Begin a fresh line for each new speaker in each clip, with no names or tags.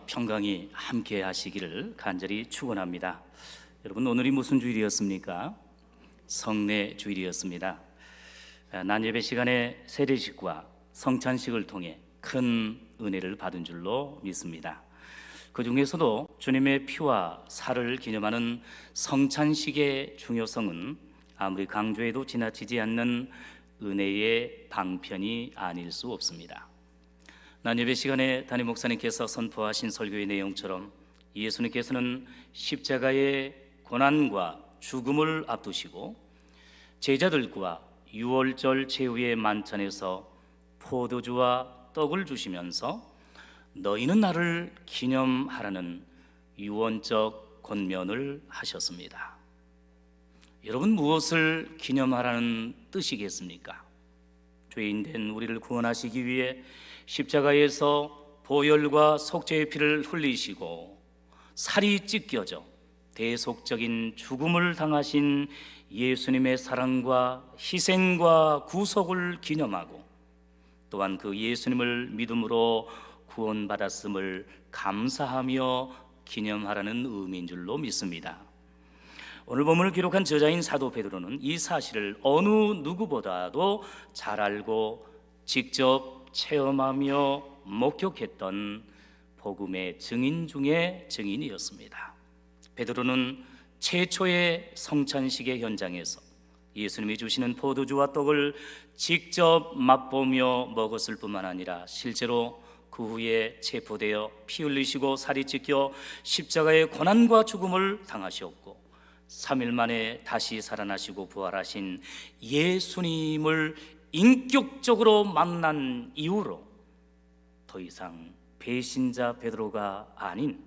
평강이 함께 하시기를 간절히 축원합니다. 여러분, 오늘이 무슨 주일이었습니까? 성례 주일이었습니다. 난예배 시간에 세례식과 성찬식을 통해 큰 은혜를 받은 줄로 믿습니다. 그 중에서도 주님의 피와 살을 기념하는 성찬식의 중요성은 아무리 강조해도 지나치지 않는 은혜의 방편이 아닐 수 없습니다. 난예배 시간에 담임 목사님께서 선포하신 설교의 내용처럼 예수님께서는 십자가의 고난과 죽음을 앞두시고 제자들과 유월절 제후의 만찬에서 포도주와 떡을 주시면서 너희는 나를 기념하라는 유언적 권면을 하셨습니다. 여러분, 무엇을 기념하라는 뜻이겠습니까? 죄인된 우리를 구원하시기 위해 십자가에서 보혈과 속죄의 피를 흘리시고 살이 찢겨져 대속적인 죽음을 당하신 예수님의 사랑과 희생과 구속을 기념하고, 또한 그 예수님을 믿음으로 구원받았음을 감사하며 기념하라는 의미인 줄로 믿습니다. 오늘 본문을 기록한 저자인 사도 베드로는 이 사실을 어느 누구보다도 잘 알고 직접 체험하며 목격했던 복음의 증인 중에 증인이었습니다. 베드로는 최초의 성찬식의 현장에서 예수님이 주시는 포도주와 떡을 직접 맛보며 먹었을 뿐만 아니라 실제로 그 후에 체포되어 피 흘리시고 살이 찢겨 십자가의 고난과 죽음을 당하셨고 3일 만에 다시 살아나시고 부활하신 예수님을 인격적으로 만난 이후로 더 이상 배신자 베드로가 아닌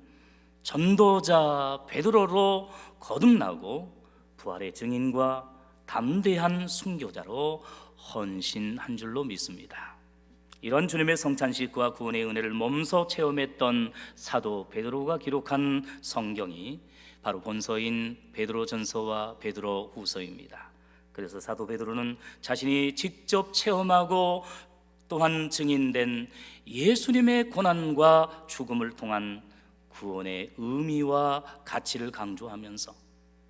전도자 베드로로 거듭나고 부활의 증인과 담대한 순교자로 헌신한 줄로 믿습니다. 이런 주님의 성찬식과 구원의 은혜를 몸소 체험했던 사도 베드로가 기록한 성경이 바로 본서인 베드로전서와 베드로후서입니다. 그래서 사도 베드로는 자신이 직접 체험하고 또한 증인된 예수님의 고난과 죽음을 통한 구원의 의미와 가치를 강조하면서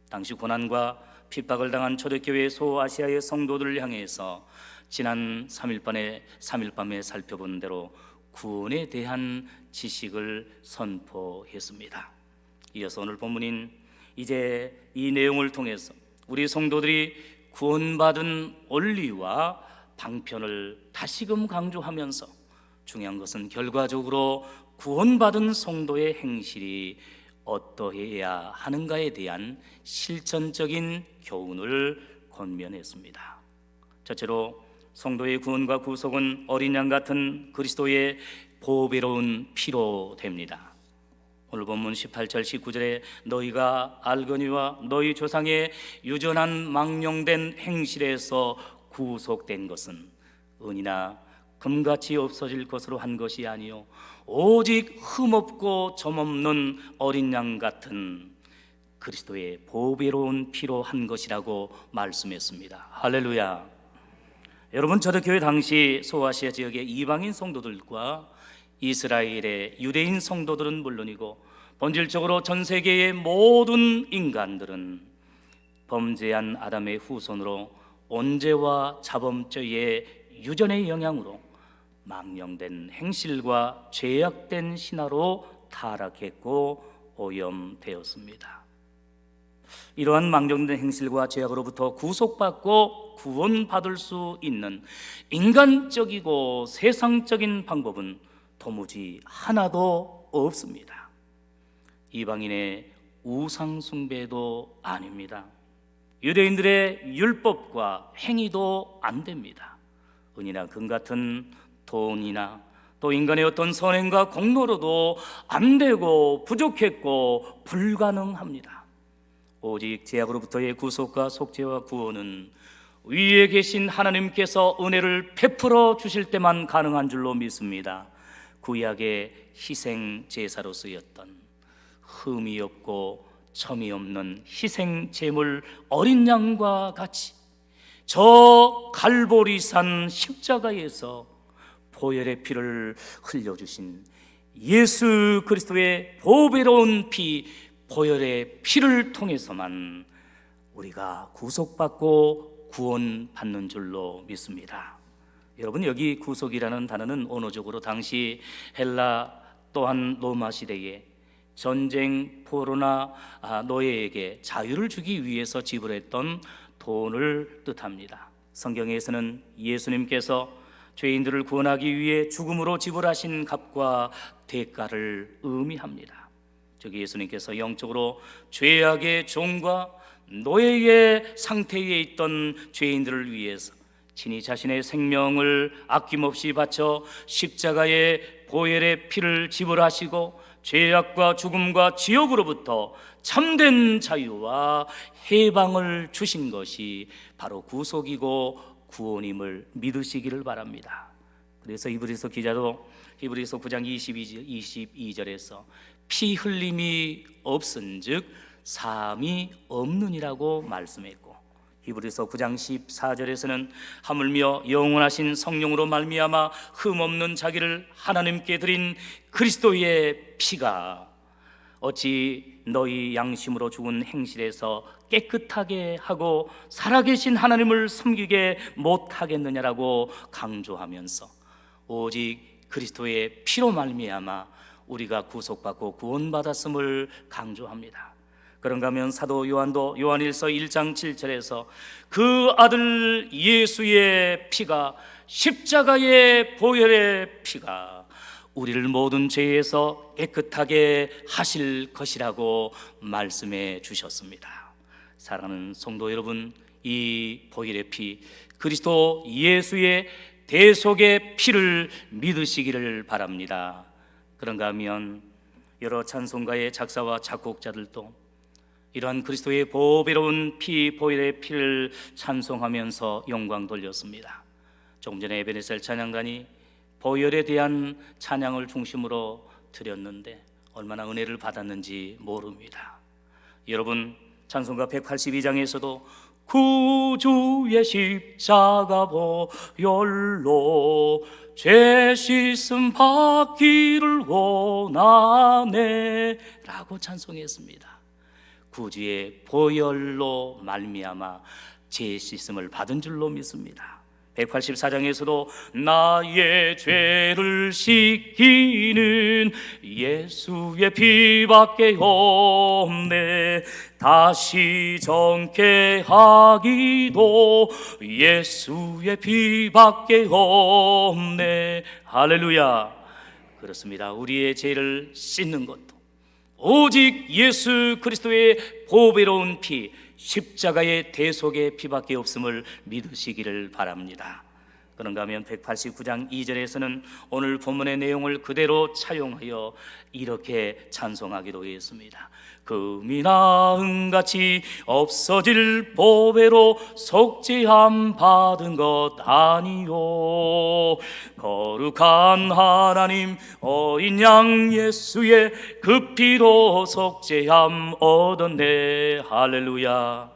당시 고난과 핍박을 당한 초대교회 소아시아의 성도들을 향해서 지난 3일 밤에 살펴본 대로 구원에 대한 지식을 선포했습니다. 이어서 오늘 본문인 이제 이 내용을 통해서 우리 성도들이 구원받은 원리와 방편을 다시금 강조하면서 중요한 것은 결과적으로 구원받은 성도의 행실이 어떠해야 하는가에 대한 실천적인 교훈을 권면했습니다. 첫째로 성도의 구원과 구속은 어린 양 같은 그리스도의 보배로운 피로 됩니다. 오늘 본문 18절 19절에 너희가 알거니와 너희 조상의 유전한 망령된 행실에서 구속된 것은 은이나 금같이 없어질 것으로 한 것이 아니요 오직 흠없고 점없는 어린 양 같은 그리스도의 보배로운 피로 한 것이라고 말씀했습니다. 할렐루야. 여러분, 초대교회 당시 소아시아 지역의 이방인 성도들과 이스라엘의 유대인 성도들은 물론이고 본질적으로 전 세계의 모든 인간들은 범죄한 아담의 후손으로 온죄와 자범죄의 유전의 영향으로 망령된 행실과 죄악된 신화로 타락했고 오염되었습니다. 이러한 망령된 행실과 죄악으로부터 구속받고 구원받을 수 있는 인간적이고 세상적인 방법은 도무지 하나도 없습니다. 이방인의 우상 숭배도 아닙니다. 유대인들의 율법과 행위도 안 됩니다. 은이나 금 같은 돈이나 또 인간의 어떤 선행과 공로로도 안 되고 부족했고 불가능합니다. 오직 죄악으로부터의 구속과 속죄와 구원은 위에 계신 하나님께서 은혜를 베풀어 주실 때만 가능한 줄로 믿습니다. 구약의 희생 제사로 쓰였던 흠이 없고 첨이 없는 희생 제물 어린 양과 같이 저 갈보리산 십자가에서 보혈의 피를 흘려주신 예수 그리스도의 보배로운 피, 보혈의 피를 통해서만 우리가 구속받고 구원받는 줄로 믿습니다. 여러분, 여기 구속이라는 단어는 언어적으로 당시 헬라 또한 로마 시대에 전쟁, 포로나 노예에게 자유를 주기 위해서 지불했던 돈을 뜻합니다. 성경에서는 예수님께서 죄인들을 구원하기 위해 죽음으로 지불하신 값과 대가를 의미합니다. 즉, 예수님께서 영적으로 죄악의 종과 노예의 상태에 있던 죄인들을 위해서 친히 자신의 생명을 아낌없이 바쳐 십자가의 보혈의 피를 지불하시고 죄악과 죽음과 지옥으로부터 참된 자유와 해방을 주신 것이 바로 구속이고 구원임을 믿으시기를 바랍니다. 그래서 히브리서 기자도 히브리서 9장 22절에서 피 흘림이 없은즉 사함이 없느니라고 말씀했고, 히브리서 9장 14절에서는 하물며 영원하신 성령으로 말미암아 흠없는 자기를 하나님께 드린 그리스도의 피가 어찌 너희 양심으로 죽은 행실에서 깨끗하게 하고 살아계신 하나님을 섬기게 못하겠느냐라고 강조하면서 오직 그리스도의 피로 말미암아 우리가 구속받고 구원받았음을 강조합니다. 그런가 하면 사도 요한도 요한일서 1장 7절에서 그 아들 예수의 피가, 십자가의 보혈의 피가 우리를 모든 죄에서 깨끗하게 하실 것이라고 말씀해 주셨습니다. 사랑하는 성도 여러분, 이 보혈의 피, 그리스도 예수의 대속의 피를 믿으시기를 바랍니다. 그런가 하면 여러 찬송가의 작사와 작곡자들도 이러한 그리스도의 보배로운 피, 보혈의 피를 찬송하면서 영광 돌렸습니다. 조금 전에 에베네셀 찬양단이 보혈에 대한 찬양을 중심으로 드렸는데 얼마나 은혜를 받았는지 모릅니다. 여러분, 찬송가 182장에서도 구주의 십자가 보혈로 죄 씻음 받기를 원하네 라고 찬송했습니다. 구주의 보혈로 말미암아 죄 씻음을 받은 줄로 믿습니다. 184장에서도 나의 죄를 씻기는 예수의 피밖에 없네, 다시 정케 하기도 예수의 피밖에 없네. 할렐루야. 그렇습니다. 우리의 죄를 씻는 것도 오직 예수 그리스도의 보배로운 피, 십자가의 대속의 피밖에 없음을 믿으시기를 바랍니다. 그런가 하면 189장 2절에서는 오늘 본문의 내용을 그대로 차용하여 이렇게 찬송하기도 했습니다. 금이 나음같이 없어질 보배로 속죄함 받은 것 아니요, 거룩한 하나님 어린 양 예수의 그 피로 속죄함 얻었네. 할렐루야.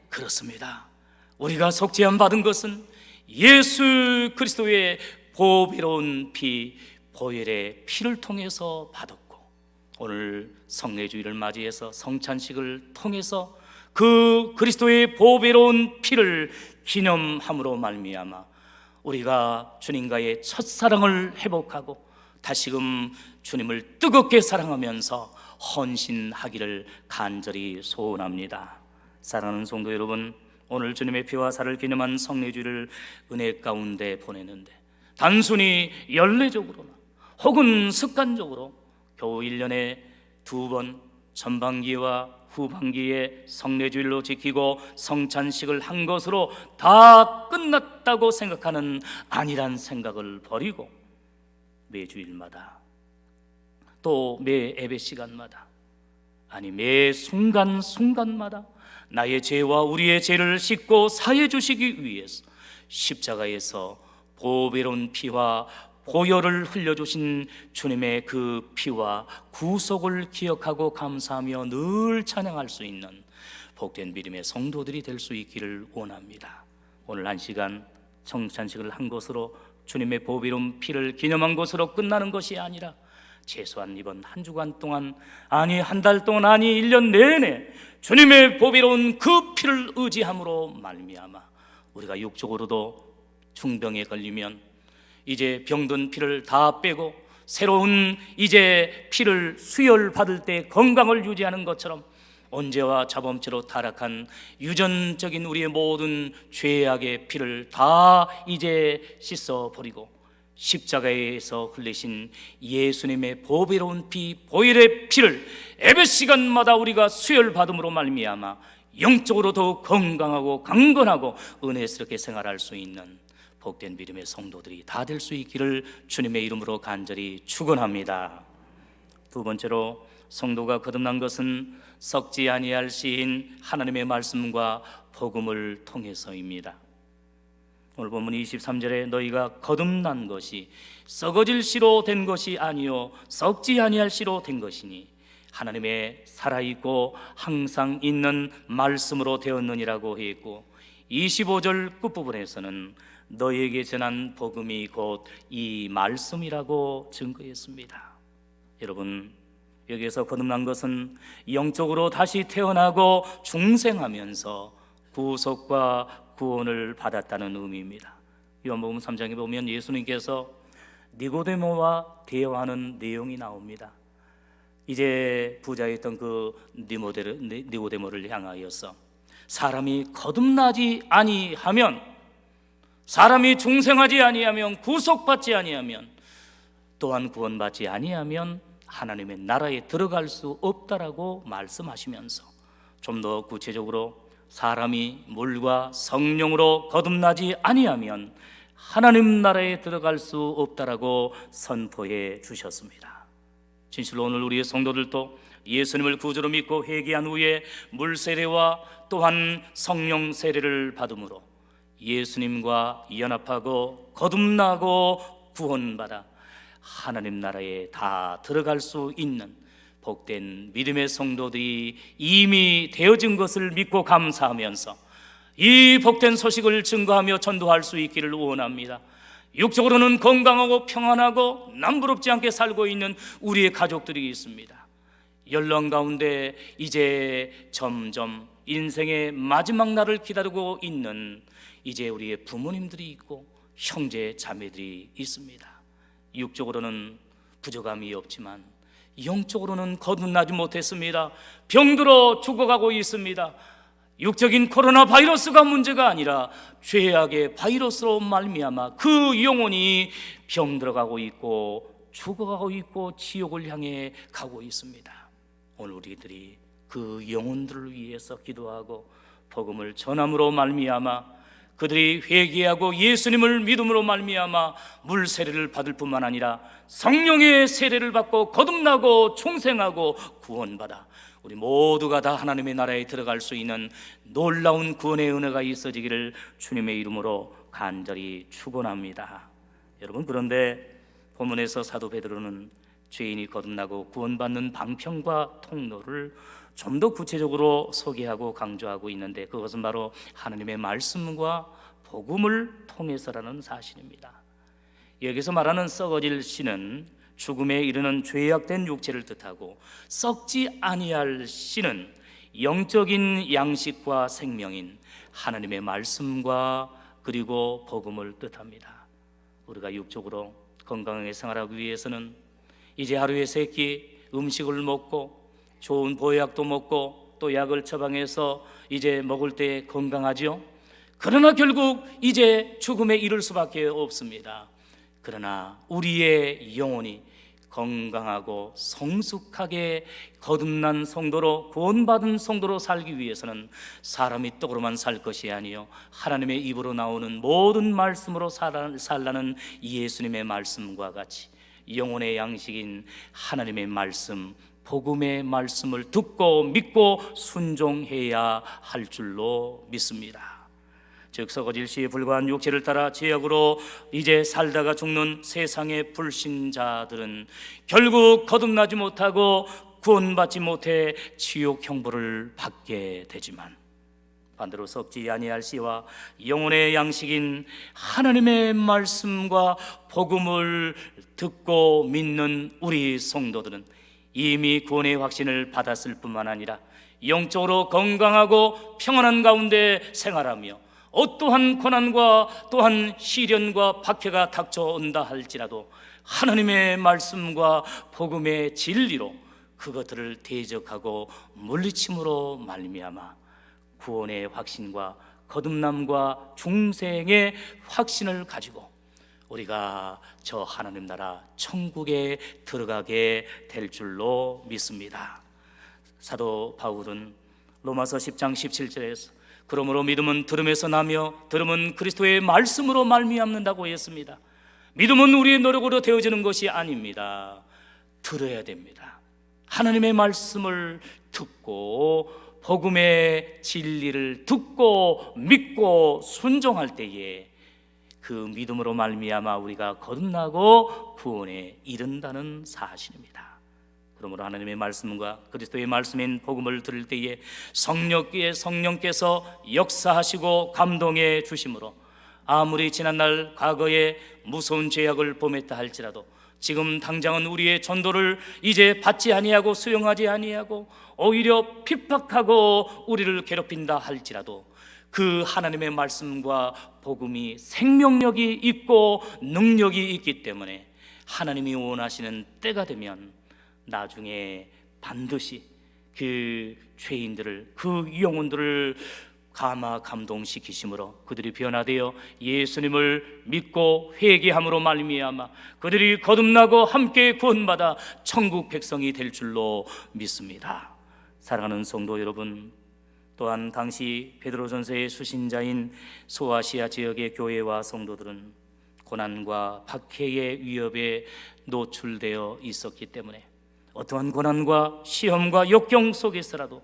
그렇습니다. 우리가 속죄함 받은 것은 예수 그리스도의 보배로운 피, 보혈의 피를 통해서 받았고, 오늘 성례주일을 맞이해서 성찬식을 통해서 그 그리스도의 보배로운 피를 기념함으로 말미암아 우리가 주님과의 첫사랑을 회복하고 다시금 주님을 뜨겁게 사랑하면서 헌신하기를 간절히 소원합니다. 사랑하는 성도 여러분, 오늘 주님의 피와 살을 기념한 성례주일을 은혜 가운데 보내는데 단순히 연례적으로나 혹은 습관적으로 겨우 1년에 2번 전반기와 후반기에 성례주일로 지키고 성찬식을 한 것으로 다 끝났다고 생각하는 아니란 생각을 버리고 매 주일마다 또 매 예배 시간마다, 아니 매 순간순간마다 나의 죄와 우리의 죄를 씻고 사해 주시기 위해서 십자가에서 보배로운 피와 보혈을 흘려주신 주님의 그 피와 구속을 기억하고 감사하며 늘 찬양할 수 있는 복된 믿음의 성도들이 될 수 있기를 원합니다. 오늘 한 시간 성찬식을 한 것으로 주님의 보배로운 피를 기념한 것으로 끝나는 것이 아니라 최소한 이번 한 주간 동안, 아니 한 달 동안, 아니 1년 내내 주님의 보배로운 그 피를 의지함으로 말미암아 우리가 육적으로도 중병에 걸리면 이제 병든 피를 다 빼고 새로운 이제 피를 수혈받을 때 건강을 유지하는 것처럼 언제와 자범죄로 타락한 유전적인 우리의 모든 죄악의 피를 다 이제 씻어버리고 십자가에서 흘리신 예수님의 보배로운 피, 보혈의 피를 예배 시간마다 우리가 수혈받음으로 말미암아 영적으로 더욱 건강하고 강건하고 은혜스럽게 생활할 수 있는 복된 믿음의 성도들이 다 될 수 있기를 주님의 이름으로 간절히 축원합니다. 두 번째로, 성도가 거듭난 것은 썩지 아니할 씨인 하나님의 말씀과 복음을 통해서입니다. 오늘 본문 23절에 너희가 거듭난 것이 썩어질 씨로 된 것이 아니요 썩지 아니할 씨로 된 것이니 하나님의 살아있고 항상 있는 말씀으로 되었느니라고 했고, 25절 끝부분에서는 너희에게 전한 복음이 곧 이 말씀이라고 증거했습니다. 여러분, 여기에서 거듭난 것은 영적으로 다시 태어나고 중생하면서 구속과 구원을 받았다는 의미입니다. 요한복음 3장에 보면 예수님께서 니고데모와 대화하는 내용이 나옵니다. 이제 부자였던 그 니고데모를 향하여서 사람이 거듭나지 아니하면, 사람이 중생하지 아니하면, 구속받지 아니하면, 또한 구원받지 아니하면 하나님의 나라에 들어갈 수 없다라고 말씀하시면서 좀 더 구체적으로 사람이 물과 성령으로 거듭나지 아니하면 하나님 나라에 들어갈 수 없다라고 선포해 주셨습니다. 진실로 오늘 우리의 성도들도 예수님을 구주로 믿고 회개한 후에 물 세례와 또한 성령 세례를 받음으로 예수님과 연합하고 거듭나고 구원받아 하나님 나라에 다 들어갈 수 있는 복된 믿음의 성도들이 이미 되어진 것을 믿고 감사하면서 이 복된 소식을 증거하며 전도할 수 있기를 원합니다. 육적으로는 건강하고 평안하고 남부럽지 않게 살고 있는 우리의 가족들이 있습니다. 연령 가운데 이제 점점 인생의 마지막 날을 기다리고 있는 이제 우리의 부모님들이 있고 형제 자매들이 있습니다. 육적으로는 부족함이 없지만 영적으로는 거듭나지 못했습니다. 병들어 죽어가고 있습니다. 육적인 코로나 바이러스가 문제가 아니라 죄악의 바이러스로 말미암아 그 영혼이 병들어가고 있고 죽어가고 있고 지옥을 향해 가고 있습니다. 오늘 우리들이 그 영혼들을 위해서 기도하고 복음을 전함으로 말미암아 그들이 회개하고 예수님을 믿음으로 말미암아 물 세례를 받을 뿐만 아니라 성령의 세례를 받고 거듭나고 중생하고 구원받아 우리 모두가 다 하나님의 나라에 들어갈 수 있는 놀라운 구원의 은혜가 있어지기를 주님의 이름으로 간절히 축원합니다. 여러분, 그런데 본문에서 사도 베드로는 죄인이 거듭나고 구원받는 방편과 통로를 좀 더 구체적으로 소개하고 강조하고 있는데, 그것은 바로 하나님의 말씀과 복음을 통해서라는 사실입니다. 여기서 말하는 썩어질 씨는 죽음에 이르는 죄악된 육체를 뜻하고, 썩지 아니할 씨는 영적인 양식과 생명인 하나님의 말씀과 그리고 복음을 뜻합니다. 우리가 육적으로 건강하게 생활하기 위해서는 이제 하루에 3끼 음식을 먹고 좋은 보약도 먹고 또 약을 처방해서 이제 먹을 때 건강하죠. 그러나 결국 이제 죽음에 이를 수밖에 없습니다. 그러나 우리의 영혼이 건강하고 성숙하게 거듭난 성도로, 구원받은 성도로 살기 위해서는 사람이 떡으로만 살 것이 아니요 하나님의 입으로 나오는 모든 말씀으로 살라는 예수님의 말씀과 같이 영혼의 양식인 하나님의 말씀, 복음의 말씀을 듣고 믿고 순종해야 할 줄로 믿습니다. 즉 썩어질 씨에 불과한 육체를 따라 죄악으로 이제 살다가 죽는 세상의 불신자들은 결국 거듭나지 못하고 구원받지 못해 지옥 형벌을 받게 되지만, 반대로 썩지 아니할 씨와 영혼의 양식인 하나님의 말씀과 복음을 듣고 믿는 우리 성도들은 이미 구원의 확신을 받았을 뿐만 아니라 영적으로 건강하고 평안한 가운데 생활하며 어떠한 고난과 또한 시련과 박해가 닥쳐온다 할지라도 하나님의 말씀과 복음의 진리로 그것들을 대적하고 물리침으로 말미암아 구원의 확신과 거듭남과 중생의 확신을 가지고 우리가 저 하나님 나라 천국에 들어가게 될 줄로 믿습니다. 사도 바울은 로마서 10장 17절에서 그러므로 믿음은 들음에서 나며 들음은 그리스도의 말씀으로 말미암는다고 했습니다. 믿음은 우리의 노력으로 되어지는 것이 아닙니다. 들어야 됩니다. 하나님의 말씀을 듣고 복음의 진리를 듣고 믿고 순종할 때에 그 믿음으로 말미암아 우리가 거듭나고 구원에 이른다는 사실입니다. 그러므로 하나님의 말씀과 그리스도의 말씀인 복음을 들을 때에 성령께서 역사하시고 감동해 주심으로 아무리 지난날 과거에 무서운 죄악을 범했다 할지라도 지금 당장은 우리의 전도를 이제 받지 아니하고 수용하지 아니하고 오히려 핍박하고 우리를 괴롭힌다 할지라도 그 하나님의 말씀과 복음이 생명력이 있고 능력이 있기 때문에 하나님이 원하시는 때가 되면 나중에 반드시 그 죄인들을, 그 영혼들을 감동시키심으로 그들이 변화되어 예수님을 믿고 회개함으로 말미암아 그들이 거듭나고 함께 구원받아 천국 백성이 될 줄로 믿습니다. 사랑하는 성도 여러분, 또한 당시 베드로전서의 수신자인 소아시아 지역의 교회와 성도들은 고난과 박해의 위협에 노출되어 있었기 때문에 어떠한 고난과 시험과 역경 속에서라도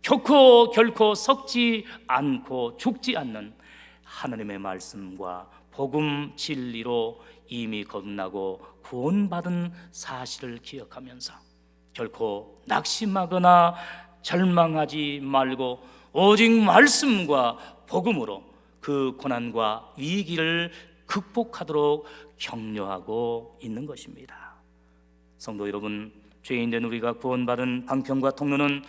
결코 썩지 않고 죽지 않는 하나님의 말씀과 복음 진리로 이미 거듭나고 구원받은 사실을 기억하면서 결코 낙심하거나 절망하지 말고 오직 말씀과 복음으로 그 고난과 위기를 극복하도록 격려하고 있는 것입니다. 성도 여러분, 죄인된 우리가 구원받은 방편과 통로는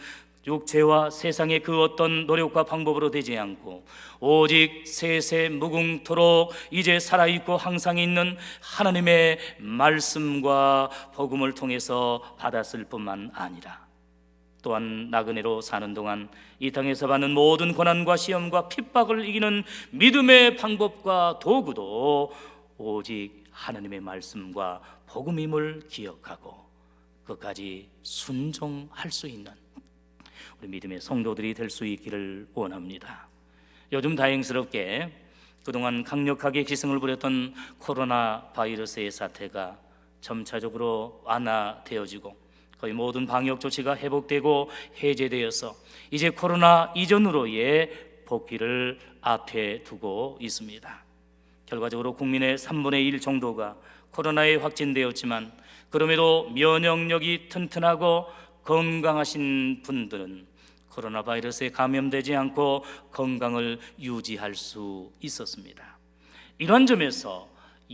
육체와 세상의 그 어떤 노력과 방법으로 되지 않고 오직 세세 무궁토록 이제 살아있고 항상 있는 하나님의 말씀과 복음을 통해서 받았을 뿐만 아니라 또한 나그네로 사는 동안 이 땅에서 받는 모든 고난과 시험과 핍박을 이기는 믿음의 방법과 도구도 오직 하나님의 말씀과 복음임을 기억하고 끝까지 순종할 수 있는 우리 믿음의 성도들이 될 수 있기를 원합니다. 요즘 다행스럽게 그동안 강력하게 기승을 부렸던 코로나 바이러스의 사태가 점차적으로 완화되어지고 거의 모든 방역 조치가 회복되고 해제되어서 이제 코로나 이전으로의 복귀를 앞에 두고 있습니다. 결과적으로 국민의 3분의 1 정도가 코로나에 확진되었지만 그럼에도 면역력이 튼튼하고 건강하신 분들은 코로나 바이러스에 감염되지 않고 건강을 유지할 수 있었습니다. 이런 점에서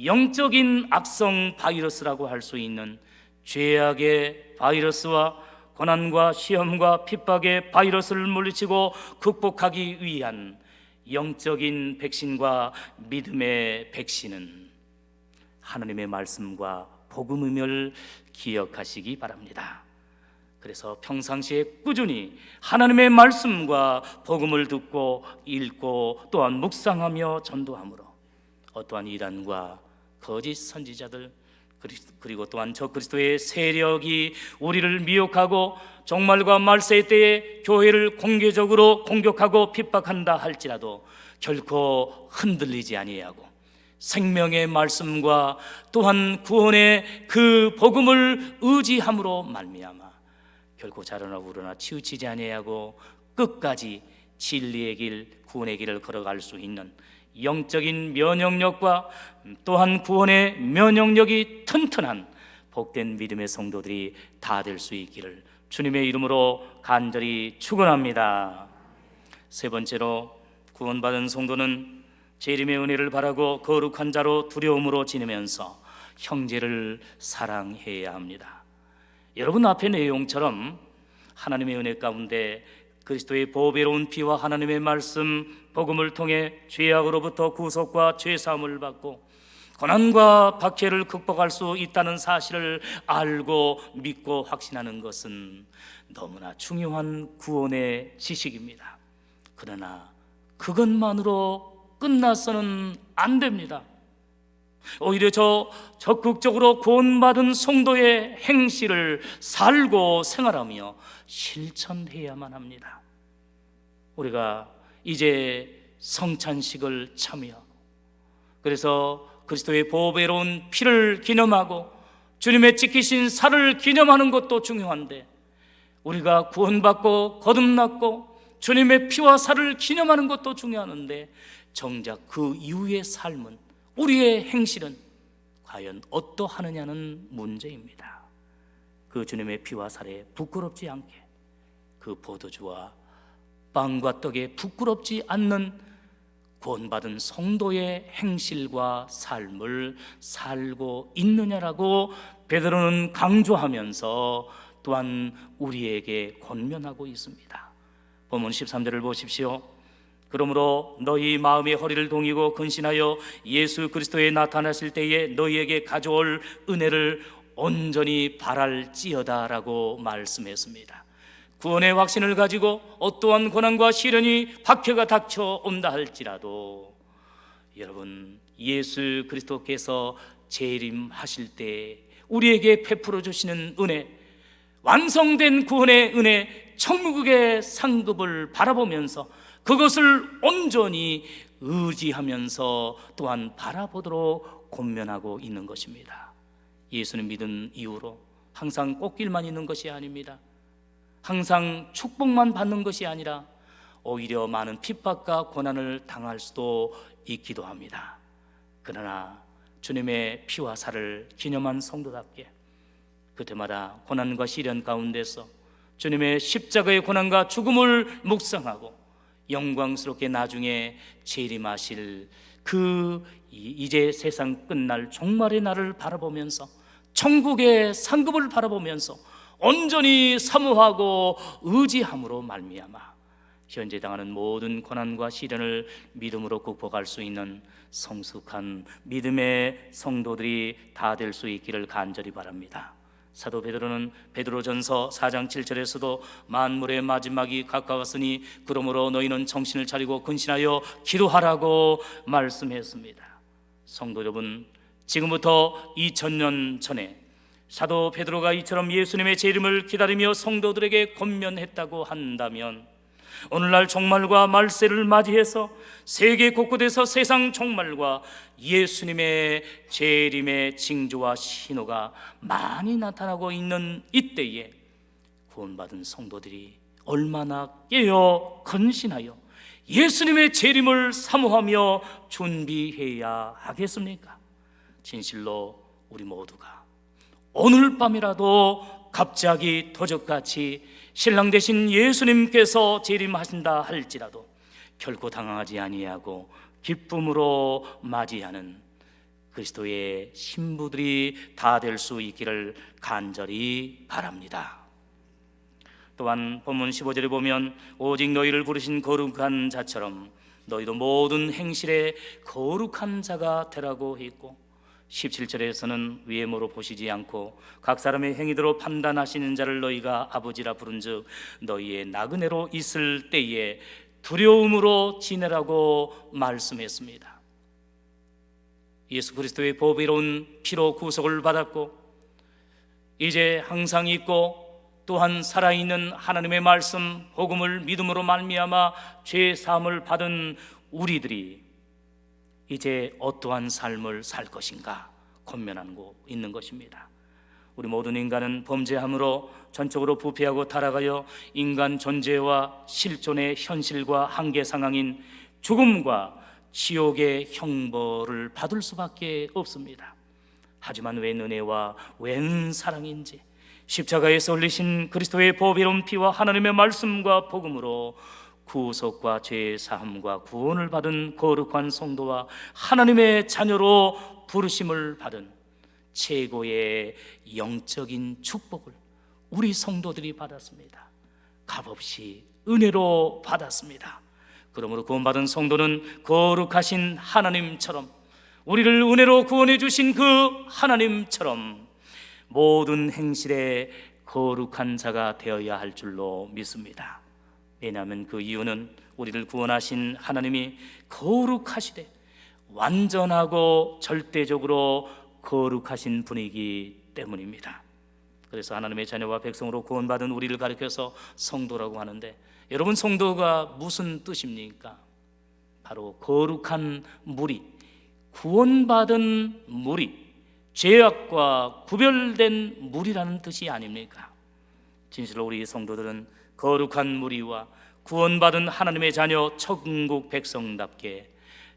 영적인 악성 바이러스라고 할 수 있는 죄악의 바이러스와 고난과 시험과 핍박의 바이러스를 물리치고 극복하기 위한 영적인 백신과 믿음의 백신은 하나님의 말씀과 복음임을 기억하시기 바랍니다. 그래서 평상시에 꾸준히 하나님의 말씀과 복음을 듣고 읽고 또한 묵상하며 전도함으로 어떠한 이단과 거짓 선지자들 그리고 또한 저 그리스도의 세력이 우리를 미혹하고 종말과 말세의 때에 교회를 공개적으로 공격하고 핍박한다 할지라도 결코 흔들리지 아니하고 생명의 말씀과 또한 구원의 그 복음을 의지함으로 말미암아 결코 자라나 우러나 치우치지 아니하고 끝까지 진리의 길, 구원의 길을 걸어갈 수 있는 영적인 면역력과 또한 구원의 면역력이 튼튼한 복된 믿음의 성도들이 다 될 수 있기를 주님의 이름으로 간절히 축원합니다. 세 번째로, 구원받은 성도는 재림의 은혜를 바라고 거룩한 자로 두려움으로 지내면서 형제를 사랑해야 합니다. 여러분 앞의 내용처럼 하나님의 은혜 가운데 그리스도의 보배로운 피와 하나님의 말씀 복음을 통해 죄악으로부터 구속과 죄사함을 받고 고난과 박해를 극복할 수 있다는 사실을 알고 믿고 확신하는 것은 너무나 중요한 구원의 지식입니다. 그러나 그것만으로 끝나서는 안 됩니다. 오히려 적극적으로 구원받은 성도의 행실을 살고 생활하며 실천해야만 합니다. 우리가 이제 성찬식을 참여하고, 그래서 그리스도의 보배로운 피를 기념하고 주님의 지키신 살을 기념하는 것도 중요한데, 우리가 구원받고 거듭났고 주님의 피와 살을 기념하는 것도 중요한데, 정작 그 이후의 삶은, 우리의 행실은 과연 어떠하느냐는 문제입니다. 그 주님의 피와 살에 부끄럽지 않게, 그 포도주와 빵과 떡에 부끄럽지 않는 구원받은 성도의 행실과 삶을 살고 있느냐라고 베드로는 강조하면서 또한 우리에게 권면하고 있습니다. 본문 13절을 보십시오. 그러므로 너희 마음의 허리를 동이고 근신하여 예수 그리스도에 나타나실 때에 너희에게 가져올 은혜를 온전히 바랄지어다라고 말씀했습니다. 구원의 확신을 가지고 어떠한 고난과 시련이 박해가 닥쳐온다 할지라도, 여러분, 예수 그리스도께서 재림하실 때 우리에게 베풀어 주시는 은혜, 완성된 구원의 은혜, 천국의 상급을 바라보면서 그것을 온전히 의지하면서 또한 바라보도록 권면하고 있는 것입니다. 예수는 믿은 이후로 항상 꽃길만 있는 것이 아닙니다. 항상 축복만 받는 것이 아니라 오히려 많은 핍박과 고난을 당할 수도 있기도 합니다. 그러나 주님의 피와 살을 기념한 성도답게 그때마다 고난과 시련 가운데서 주님의 십자가의 고난과 죽음을 묵상하고 영광스럽게 나중에 재림하실 그 이제 세상 끝날 종말의 날을 바라보면서 천국의 상급을 바라보면서 온전히 사모하고 의지함으로 말미암아 현재 당하는 모든 고난과 시련을 믿음으로 극복할 수 있는 성숙한 믿음의 성도들이 다 될 수 있기를 간절히 바랍니다. 사도 베드로는 베드로전서 4장 7절에서도 만물의 마지막이 가까웠으니 그러므로 너희는 정신을 차리고 근신하여 기도하라고 말씀했습니다. 성도 여러분, 지금부터 2000년 전에 사도 베드로가 이처럼 예수님의 재림을 기다리며 성도들에게 권면했다고 한다면, 오늘날 종말과 말세를 맞이해서 세계 곳곳에서 세상 종말과 예수님의 재림의 징조와 신호가 많이 나타나고 있는 이때에 구원받은 성도들이 얼마나 깨어 근신하여 예수님의 재림을 사모하며 준비해야 하겠습니까? 진실로 우리 모두가 오늘 밤이라도 갑자기 도적같이 신랑 되신 예수님께서 재림하신다 할지라도 결코 당황하지 아니하고 기쁨으로 맞이하는 그리스도의 신부들이 다 될 수 있기를 간절히 바랍니다. 또한 본문 15절에 보면 오직 너희를 부르신 거룩한 자처럼 너희도 모든 행실에 거룩한 자가 되라고 했고, 17절에서는 외모로 보시지 않고 각 사람의 행위대로 판단하시는 자를 너희가 아버지라 부른즉 너희의 나그네로 있을 때에 두려움으로 지내라고 말씀했습니다. 예수 그리스도의 보배로운 피로 구속을 받았고 이제 항상 있고 또한 살아있는 하나님의 말씀 복음을 믿음으로 말미암아 죄 사함을 받은 우리들이 이제 어떠한 삶을 살 것인가 권면하고 있는 것입니다. 우리 모든 인간은 범죄함으로 전적으로 부패하고 타락하여 인간 존재와 실존의 현실과 한계 상황인 죽음과 지옥의 형벌을 받을 수밖에 없습니다. 하지만 웬 은혜와 웬 사랑인지 십자가에서 흘리신 그리스도의 보배로운 피와 하나님의 말씀과 복음으로 구속과 죄 사함과 구원을 받은 거룩한 성도와 하나님의 자녀로 부르심을 받은 최고의 영적인 축복을 우리 성도들이 받았습니다. 값없이 은혜로 받았습니다. 그러므로 구원받은 성도는 거룩하신 하나님처럼, 우리를 은혜로 구원해 주신 그 하나님처럼 모든 행실에 거룩한 자가 되어야 할 줄로 믿습니다. 왜냐하면 그 이유는 우리를 구원하신 하나님이 거룩하시되 완전하고 절대적으로 거룩하신 분이기 때문입니다. 그래서 하나님의 자녀와 백성으로 구원받은 우리를 가리켜서 성도라고 하는데, 여러분, 성도가 무슨 뜻입니까? 바로 거룩한 무리, 구원받은 무리, 죄악과 구별된 무리라는 뜻이 아닙니까? 진실로 우리 성도들은 거룩한 무리와 구원받은 하나님의 자녀 천국 백성답게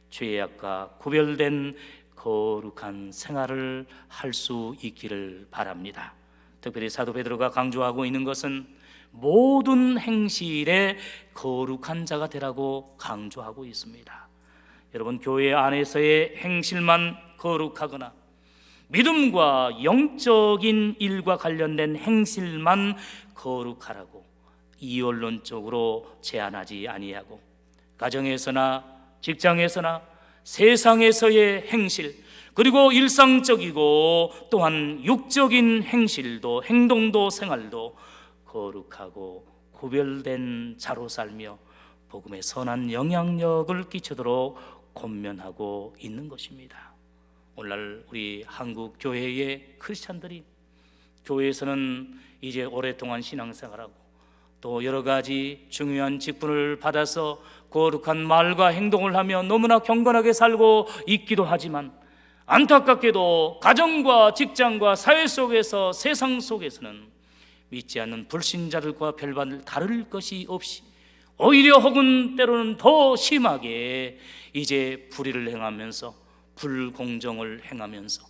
죄악과 구별된 거룩한 생활을 할 수 있기를 바랍니다. 특별히 사도 베드로가 강조하고 있는 것은 모든 행실에 거룩한 자가 되라고 강조하고 있습니다. 여러분, 교회 안에서의 행실만 거룩하거나 믿음과 영적인 일과 관련된 행실만 거룩하라고 이원론적으로 제한하지 아니하고, 가정에서나 직장에서나 세상에서의 행실, 그리고 일상적이고 또한 육적인 행실도, 행동도, 생활도 거룩하고 구별된 자로 살며 복음의 선한 영향력을 끼치도록 권면하고 있는 것입니다. 오늘날 우리 한국 교회의 크리스찬들이 교회에서는 이제 오랫동안 신앙생활하고 또 여러 가지 중요한 직분을 받아서 거룩한 말과 행동을 하며 너무나 경건하게 살고 있기도 하지만, 안타깝게도 가정과 직장과 사회 속에서, 세상 속에서는 믿지 않는 불신자들과 별반 다를 것이 없이 오히려 혹은 때로는 더 심하게 이제 불의를 행하면서, 불공정을 행하면서,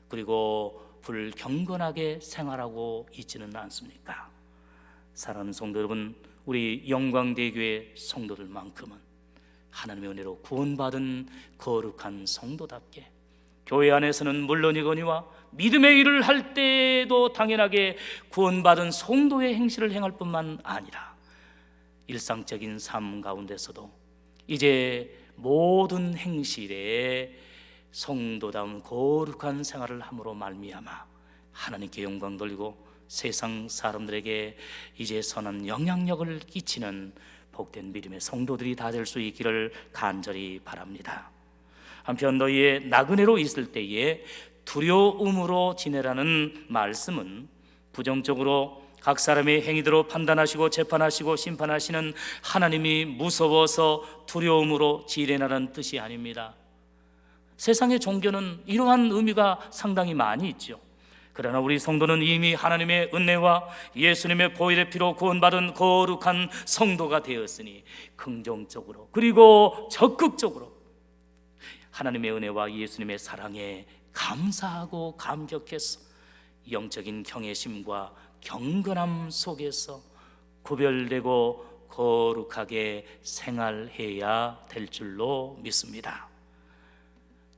그리고 불경건하게 생활하고 있지는 않습니까? 사랑하는 성도 여러분, 우리 영광대교회 성도들만큼은 하나님의 은혜로 구원받은 거룩한 성도답게 교회 안에서는 물론이거니와 믿음의 일을 할 때도 당연하게 구원받은 성도의 행실을 행할 뿐만 아니라 일상적인 삶 가운데서도 이제 모든 행실에 성도다운 거룩한 생활을 함으로 말미암아 하나님께 영광 돌리고 세상 사람들에게 이제 선한 영향력을 끼치는 복된 믿음의 성도들이 다 될 수 있기를 간절히 바랍니다. 한편 너희의 나그네로 있을 때에 두려움으로 지내라는 말씀은 부정적으로 각 사람의 행위대로 판단하시고 재판하시고 심판하시는 하나님이 무서워서 두려움으로 지내라는 뜻이 아닙니다. 세상의 종교는 이러한 의미가 상당히 많이 있죠. 그러나 우리 성도는 이미 하나님의 은혜와 예수님의 보혈의 피로 구원받은 거룩한 성도가 되었으니 긍정적으로 그리고 적극적으로 하나님의 은혜와 예수님의 사랑에 감사하고 감격해서 영적인 경외심과 경건함 속에서 구별되고 거룩하게 생활해야 될 줄로 믿습니다.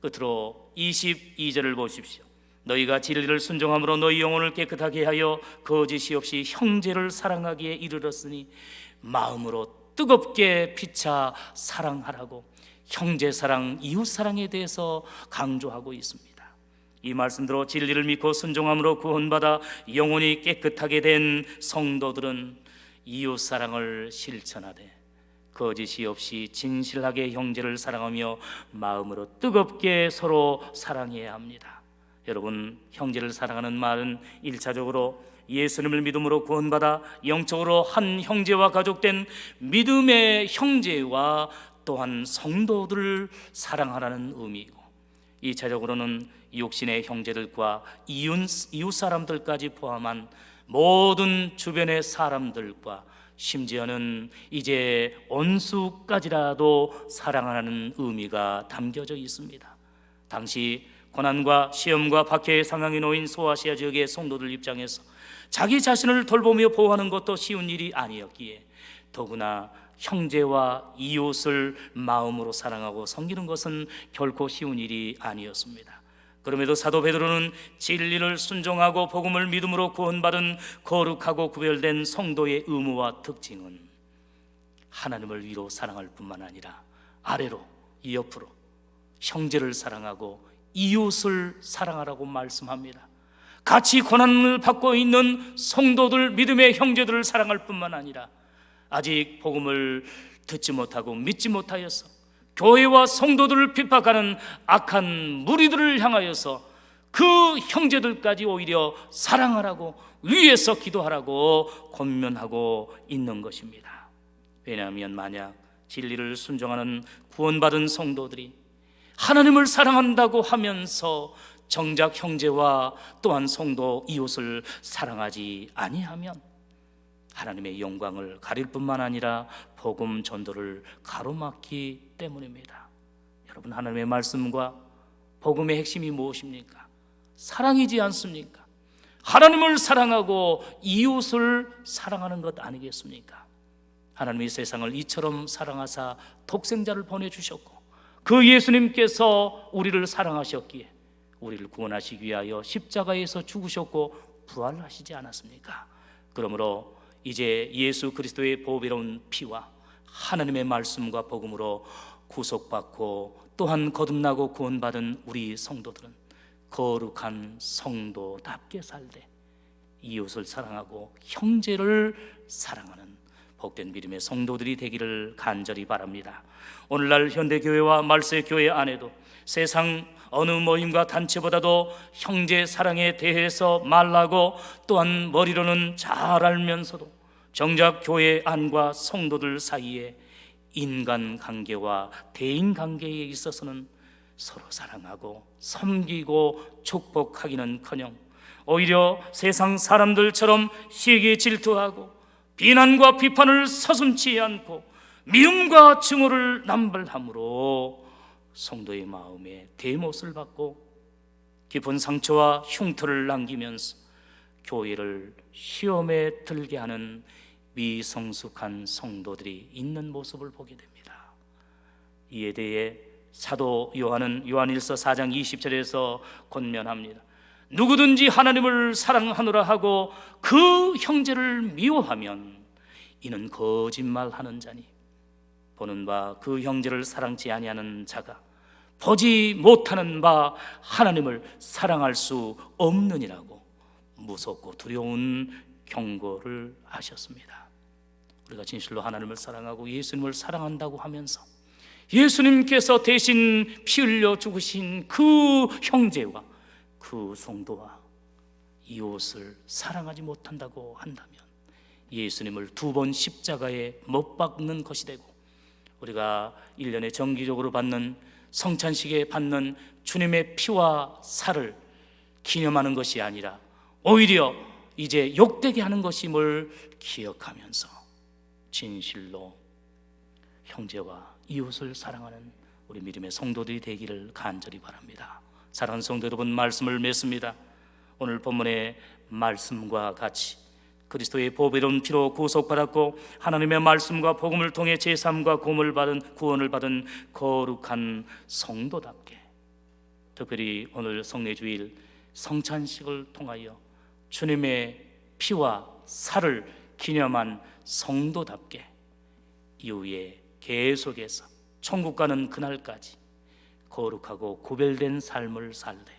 끝으로 22절을 보십시오. 너희가 진리를 순종함으로 너희 영혼을 깨끗하게 하여 거짓이 없이 형제를 사랑하기에 이르렀으니 마음으로 뜨겁게 피차 사랑하라고 형제 사랑, 이웃 사랑에 대해서 강조하고 있습니다. 이 말씀대로 진리를 믿고 순종함으로 구원받아 영혼이 깨끗하게 된 성도들은 이웃 사랑을 실천하되 거짓이 없이 진실하게 형제를 사랑하며 마음으로 뜨겁게 서로 사랑해야 합니다. 여러분, 형제를 사랑하는 말은 1차적으로 예수님을 믿음으로 구원받아 영적으로 한 형제와 가족된 믿음의 형제와 또한 성도들을 사랑하라는 의미이고, 2차적으로는 육신의 형제들과 이웃 사람들까지 포함한 모든 주변의 사람들과 심지어는 이제 원수까지라도 사랑하라는 의미가 담겨져 있습니다. 당시 고난과 시험과 박해의 상황에 놓인 소아시아 지역의 성도들 입장에서 자기 자신을 돌보며 보호하는 것도 쉬운 일이 아니었기에 더구나 형제와 이웃을 마음으로 사랑하고 섬기는 것은 결코 쉬운 일이 아니었습니다. 그럼에도 사도 베드로는 진리를 순종하고 복음을 믿음으로 구원받은 거룩하고 구별된 성도의 의무와 특징은 하나님을 위로 사랑할 뿐만 아니라 아래로, 옆으로 형제를 사랑하고 이웃을 사랑하라고 말씀합니다. 같이 고난을 받고 있는 성도들, 믿음의 형제들을 사랑할 뿐만 아니라 아직 복음을 듣지 못하고 믿지 못하여서 교회와 성도들을 핍박하는 악한 무리들을 향하여서 그 형제들까지 오히려 사랑하라고, 위에서 기도하라고 권면하고 있는 것입니다. 왜냐하면 만약 진리를 순종하는 구원받은 성도들이 하나님을 사랑한다고 하면서 정작 형제와 또한 성도, 이웃을 사랑하지 아니하면 하나님의 영광을 가릴 뿐만 아니라 복음 전도를 가로막기 때문입니다. 여러분, 하나님의 말씀과 복음의 핵심이 무엇입니까? 사랑이지 않습니까? 하나님을 사랑하고 이웃을 사랑하는 것 아니겠습니까? 하나님이 세상을 이처럼 사랑하사 독생자를 보내주셨고 그 예수님께서 우리를 사랑하셨기에 우리를 구원하시기 위하여 십자가에서 죽으셨고 부활하시지 않았습니까? 그러므로 이제 예수 그리스도의 보배로운 피와 하나님의 말씀과 복음으로 구속받고 또한 거듭나고 구원받은 우리 성도들은 거룩한 성도답게 살되 이웃을 사랑하고 형제를 사랑하는 복된 믿음의 성도들이 되기를 간절히 바랍니다. 오늘날 현대교회와 말세교회 안에도 세상 어느 모임과 단체보다도 형제 사랑에 대해서 말하고 또한 머리로는 잘 알면서도 정작 교회 안과 성도들 사이에 인간관계와 대인관계에 있어서는 서로 사랑하고 섬기고 축복하기는커녕 오히려 세상 사람들처럼 시기 질투하고 비난과 비판을 서슴지 않고 미움과 증오를 남발함으로 성도의 마음에 대못을 받고 깊은 상처와 흉터를 남기면서 교회를 시험에 들게 하는 미성숙한 성도들이 있는 모습을 보게 됩니다. 이에 대해 사도 요한은 요한일서 4장 20절에서 권면합니다. 누구든지 하나님을 사랑하노라 하고 그 형제를 미워하면 이는 거짓말하는 자니 보는 바 그 형제를 사랑치 아니하는 자가 보지 못하는 바 하나님을 사랑할 수 없느니라고 무섭고 두려운 경고를 하셨습니다. 우리가 진실로 하나님을 사랑하고 예수님을 사랑한다고 하면서 예수님께서 대신 피 흘려 죽으신 그 형제와 그 성도와 이웃을 사랑하지 못한다고 한다면 예수님을 2번 십자가에 못 박는 것이 되고 우리가 1년에 정기적으로 받는 성찬식에 받는 주님의 피와 살을 기념하는 것이 아니라 오히려 이제 욕되게 하는 것임을 기억하면서 진실로 형제와 이웃을 사랑하는 우리 믿음의 성도들이 되기를 간절히 바랍니다. 사랑하는 성도 여러분, 말씀을 맺습니다. 오늘 본문의 말씀과 같이 그리스도의 보배로운 피로 구속받았고 하나님의 말씀과 복음을 통해 제3과 구원을 받은 거룩한 성도답게 특별히 오늘 성례주일 성찬식을 통하여 주님의 피와 살을 기념한 성도답게 이후에 계속해서 천국 가는 그날까지 거룩하고 구별된 삶을 살되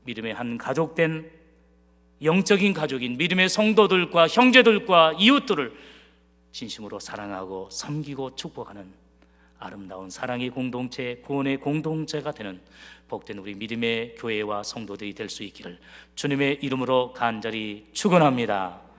믿음의 한 가족된 영적인 가족인 믿음의 성도들과 형제들과 이웃들을 진심으로 사랑하고 섬기고 축복하는 아름다운 사랑의 공동체, 구원의 공동체가 되는 복된 우리 믿음의 교회와 성도들이 될 수 있기를 주님의 이름으로 간절히 축원합니다.